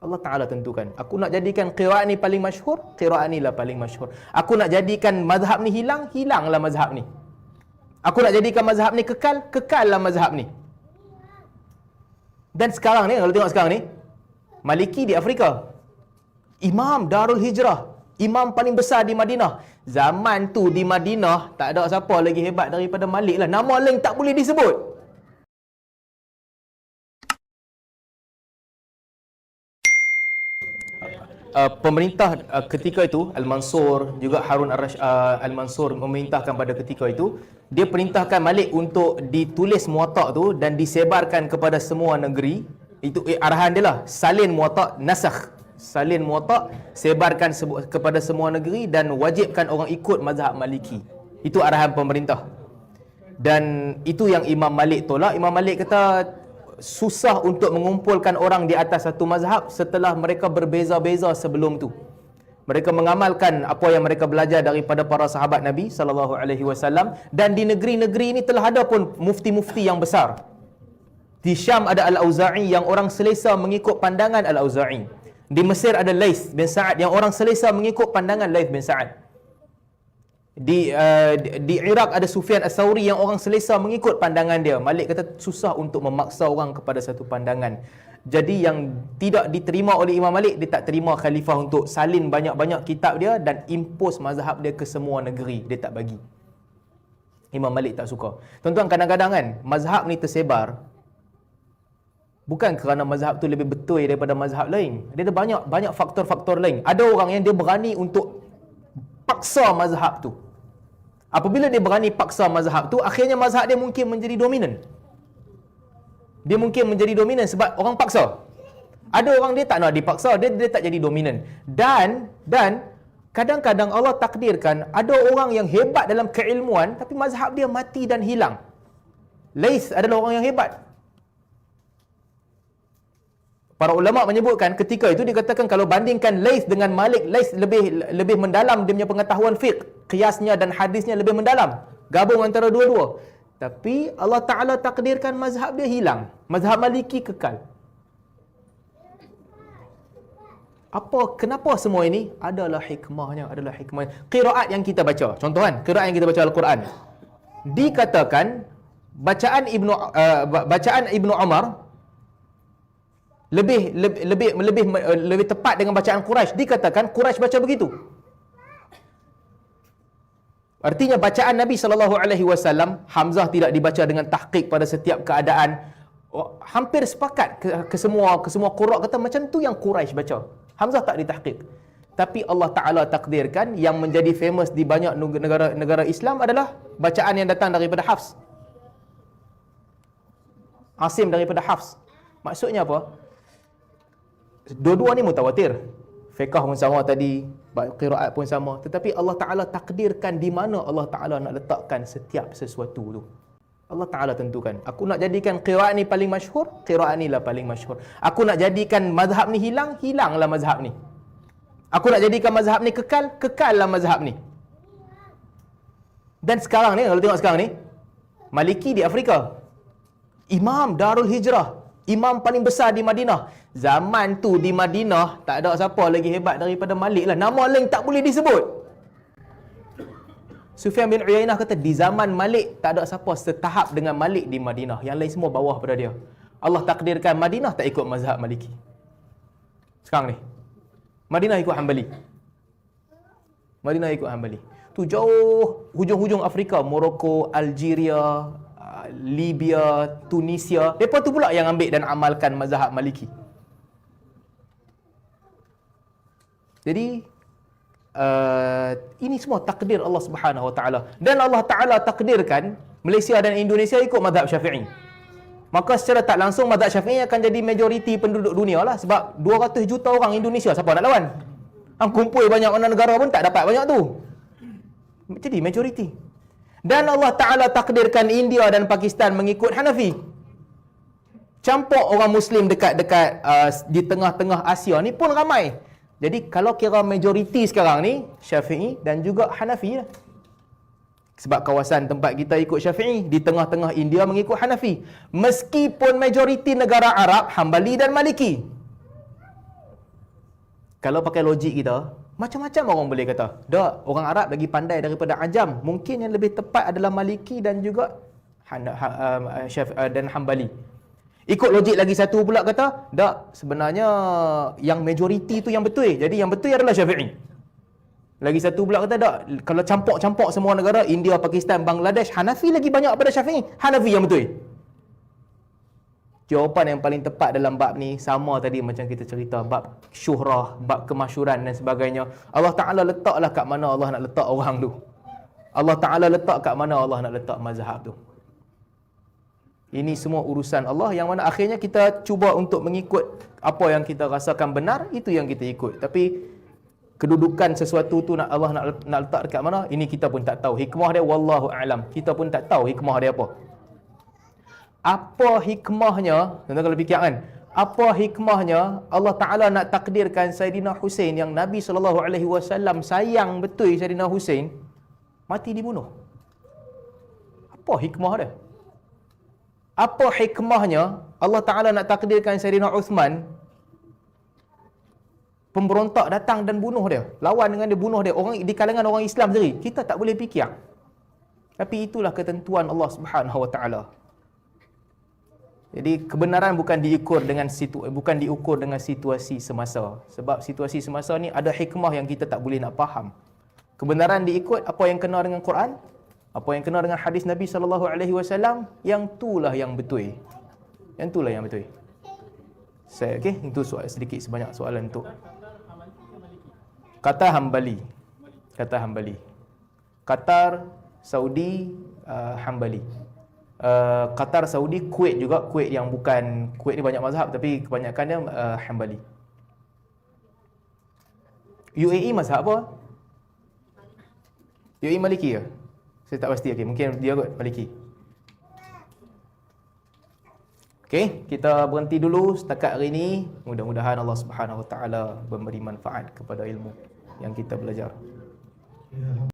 Allah Ta'ala tentukan. Aku nak jadikan qiraat ni paling masyhur, qiraat ni lah paling masyhur. Aku nak jadikan mazhab ni hilang, hilanglah mazhab ni. Aku nak jadikan mazhab ni kekal, kekallah mazhab ni. Dan sekarang ni, kalau tengok sekarang ni, Maliki di Afrika, Imam Darul Hijrah, imam paling besar di Madinah. Zaman tu di Madinah, tak ada siapa lagi hebat daripada Malik lah. Nama lain tak boleh disebut. Pemerintah ketika itu, Al-Mansur, juga Harun Al-Mansur memerintahkan pada ketika itu, dia perintahkan Malik untuk ditulis muwatta' tu dan disebarkan kepada semua negeri. Itu arahan dia lah, salin muwatta', nasakh. Salin muwatta', sebarkan kepada semua negeri dan wajibkan orang ikut mazhab Maliki. Itu arahan pemerintah. Dan itu yang Imam Malik tolak. Imam Malik kata susah untuk mengumpulkan orang di atas satu mazhab setelah mereka berbeza-beza sebelum tu. Mereka mengamalkan apa yang mereka belajar daripada para sahabat Nabi sallallahu alaihi wasallam, dan di negeri-negeri ini telah ada pun mufti-mufti yang besar. Di Syam ada Al-Auza'i yang orang selesa mengikut pandangan Al-Auza'i. Di Mesir ada Laith bin Sa'ad yang orang selesa mengikut pandangan Laith bin Sa'ad. Di Iraq ada Sufyan As-Sauri yang orang selesa mengikut pandangan dia. Malik kata susah untuk memaksa orang kepada satu pandangan. Jadi yang tidak diterima oleh Imam Malik, dia tak terima khalifah untuk salin banyak-banyak kitab dia dan impose mazhab dia ke semua negeri. Dia tak bagi. Imam Malik tak suka. Tuan-tuan, kadang-kadang kan mazhab ni tersebar bukan kerana mazhab tu lebih betul daripada mazhab lain. Dia ada banyak faktor-faktor lain. Ada orang yang dia berani untuk paksa mazhab tu. Apabila dia berani paksa mazhab tu, akhirnya mazhab dia mungkin menjadi dominan. Dia mungkin menjadi dominan sebab orang paksa. Ada orang dia tak nak dipaksa, dia tak jadi dominan. Dan kadang-kadang Allah takdirkan ada orang yang hebat dalam keilmuan tapi mazhab dia mati dan hilang. Laith adalah orang yang hebat. Para ulama menyebutkan ketika itu dikatakan kalau bandingkan Laith dengan Malik, Laith lebih mendalam dia punya pengetahuan fiqh, qiyasnya dan hadisnya lebih mendalam. Gabung antara dua-dua. Tapi Allah Ta'ala takdirkan mazhab dia hilang. Mazhab Maliki kekal. Kenapa semua ini? Adalah hikmahnya. Qiraat yang kita baca. Contoh kan, qiraat yang kita baca Al-Quran. Dikatakan bacaan Ibnu Umar lebih tepat dengan bacaan Quraisy. Dikatakan Quraisy baca begitu. Artinya bacaan Nabi SAW, Hamzah tidak dibaca dengan tahqiq pada setiap keadaan. Hampir sepakat ke semua qurra kata macam tu yang Quraisy baca. Hamzah tak ditahqiq. Tapi Allah Ta'ala takdirkan yang menjadi famous di banyak negara Islam adalah bacaan yang datang daripada Hafs. Asim daripada Hafs. Maksudnya apa? Dua-dua ni mutawatir. Fiqh pun sama tadi, qiraat pun sama. Tetapi Allah Ta'ala takdirkan di mana Allah Ta'ala nak letakkan setiap sesuatu tu. Allah Ta'ala tentukan. Aku nak jadikan qiraat ni paling masyhur, qiraat ni lah paling masyhur. Aku nak jadikan mazhab ni hilang, hilanglah mazhab ni. Aku nak jadikan mazhab ni kekal, kekallah mazhab ni. Dan sekarang ni, kalau tengok sekarang ni, Maliki di Afrika, Imam Darul Hijrah, imam paling besar di Madinah. Zaman tu di Madinah tak ada siapa lagi hebat daripada Malik lah. Nama lain tak boleh disebut. Sufyan bin Uyainah kata di zaman Malik tak ada siapa setahap dengan Malik di Madinah. Yang lain semua bawah pada dia. Allah takdirkan Madinah tak ikut mazhab Maliki. Sekarang ni Madinah ikut Hanbali. Madinah ikut Hanbali. Tu jauh hujung-hujung Afrika, Morocco, Algeria, Libya, Tunisia. Mereka tu pula yang ambil dan amalkan mazhab Maliki. Jadi ini semua takdir Allah Subhanahu Wa Taala. Dan Allah Taala takdirkan Malaysia dan Indonesia ikut mazhab Syafi'i. Maka secara tak langsung mazhab Syafi'i akan jadi majoriti penduduk dunia lah. Sebab 200 juta orang Indonesia, siapa nak lawan? Kumpul banyak mana negara pun tak dapat banyak tu. Jadi majoriti. Dan Allah Ta'ala takdirkan India dan Pakistan mengikut Hanafi. Campur orang Muslim dekat-dekat di tengah-tengah Asia ni pun ramai. Jadi kalau kira majoriti sekarang ni Syafi'i dan juga Hanafi lah. Sebab kawasan tempat kita ikut Syafi'i, di tengah-tengah India mengikut Hanafi. Meskipun majoriti negara Arab Hanbali dan Maliki. Kalau pakai logik kita, macam-macam orang boleh kata. Tak, orang Arab lagi pandai daripada Ajam. Mungkin yang lebih tepat adalah Maliki dan juga dan Hambali. Ikut logik lagi satu pula kata, tak, sebenarnya yang majoriti tu yang betul. Jadi yang betul adalah Syafi'i. Lagi satu pula kata, tak, kalau campur-campur semua negara, India, Pakistan, Bangladesh, Hanafi lagi banyak daripada Syafi'i. Hanafi yang betul. Jawapan yang paling tepat dalam bab ni sama tadi macam kita cerita, bab syuhrah, bab kemasyhuran dan sebagainya. Allah Ta'ala letaklah kat mana Allah nak letak orang tu. Allah Ta'ala letak kat mana Allah nak letak mazhab tu. Ini semua urusan Allah yang mana akhirnya kita cuba untuk mengikut apa yang kita rasakan benar, itu yang kita ikut. Tapi kedudukan sesuatu tu Allah nak letak dekat mana, ini kita pun tak tahu. Hikmah dia wallahu a'lam. Kita pun tak tahu hikmah dia apa. Apa hikmahnya, tuan-tuan kalau fikir kan, apa hikmahnya Allah Ta'ala nak takdirkan Saidina Hussein yang Nabi SAW sayang betul Saidina Hussein mati dibunuh? Apa hikmah dia? Apa hikmahnya Allah Ta'ala nak takdirkan Saidina Uthman pemberontak datang dan bunuh dia, lawan dengan dia, bunuh dia, orang di kalangan orang Islam sendiri? Kita tak boleh fikir. Tapi itulah ketentuan Allah Subhanahu Wa Ta'ala. Jadi kebenaran bukan diukur dengan situasi semasa. Sebab situasi semasa ni ada hikmah yang kita tak boleh nak faham. Kebenaran diikut apa yang kena dengan Quran, apa yang kena dengan hadis Nabi SAW, yang itulah yang betul. Yang itulah yang betul. Okey, itu sedikit sebanyak soalan untuk kata Hambali. Kata Hambali. Qatar, Saudi, Hambali. Qatar, Saudi, Kuwait juga. Kuwait yang bukan, Kuwait ni banyak mazhab tapi kebanyakannya Hambali. UAE mazhab apa? UAE Maliki ke? Saya tak pasti. Okay, mungkin dia kot Maliki. Okey, kita berhenti dulu setakat hari ini. Mudah-mudahan Allah Subhanahu Wa Taala memberi manfaat kepada ilmu yang kita belajar.